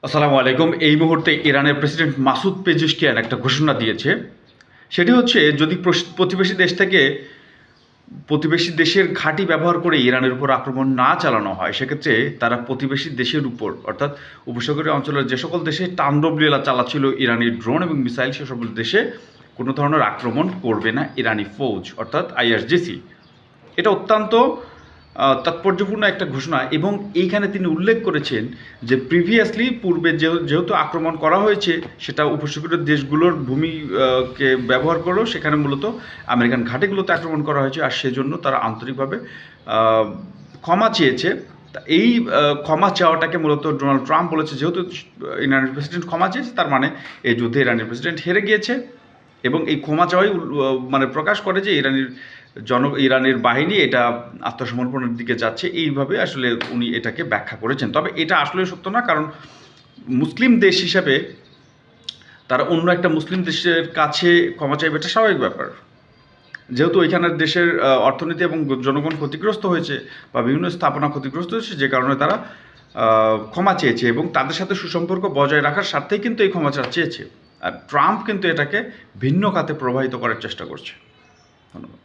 আসসালামু আলাইকুম। এই মুহূর্তে ইরানের প্রেসিডেন্ট মাসুদ পেজেশকিয়ান একটা ঘোষণা দিয়েছে। সেটি হচ্ছে যদি প্রতিবেশী দেশ থেকে প্রতিবেশী দেশের ঘাঁটি ব্যবহার করে ইরানের উপর আক্রমণ না চালানো হয়, সেক্ষেত্রে তারা প্রতিবেশী দেশের উপর অর্থাৎ উপসাগরীয় অঞ্চলের যে সকল দেশে তাণ্ডবলীলা চালাচ্ছিল ইরানি ড্রোন এবং মিসাইল, সে সকল দেশে কোনো ধরনের আক্রমণ করবে না ইরানি ফৌজ অর্থাৎ আইআরজিসি। এটা অত্যন্ত তাৎপর্যপূর্ণ একটা ঘোষণা এবং এইখানে তিনি উল্লেখ করেছেন যে প্রিভিয়াসলি পূর্বে যেহেতু আক্রমণ করা হয়েছে সেটা উপসাগরীয় দেশগুলোর ভূমিকে ব্যবহার করেও সেখানে মূলত আমেরিকান ঘাঁটিগুলোতে আক্রমণ করা হয়েছে, আর সেজন্য তারা আন্তরিকভাবে ক্ষমা চেয়েছে। এই ক্ষমা চাওয়াটাকে মূলত ডোনাল্ড ট্রাম্প বলেছে, যেহেতু ইরানের প্রেসিডেন্ট ক্ষমা চেয়েছে তার মানে এই যুদ্ধে ইরানের প্রেসিডেন্ট হেরে গিয়েছে। এবং এই ক্ষমা চাওয়াই মানে প্রকাশ করে যে ইরানের বাহিনী এটা আত্মসমর্পণের দিকে যাচ্ছে, এইভাবে আসলে উনি এটাকে ব্যাখ্যা করেছেন। তবে এটা আসলে সত্য না, কারণ মুসলিম দেশ হিসাবে তারা অন্য একটা মুসলিম দেশের কাছে ক্ষমা চাইবে, এটা স্বাভাবিক ব্যাপার। যেহেতু ওইখানের দেশের অর্থনীতি এবং জনগণ ক্ষতিগ্রস্ত হয়েছে বা বিভিন্ন স্থাপনা ক্ষতিগ্রস্ত হয়েছে, যে কারণে তারা ক্ষমা চেয়েছে এবং তাদের সাথে সুসম্পর্ক বজায় রাখার স্বার্থেই কিন্তু এই ক্ষমা চেয়েছে। আর ট্রাম্প কিন্তু এটাকে ভিন্ন খাতে প্রবাহিত করার চেষ্টা করছে। ধন্যবাদ।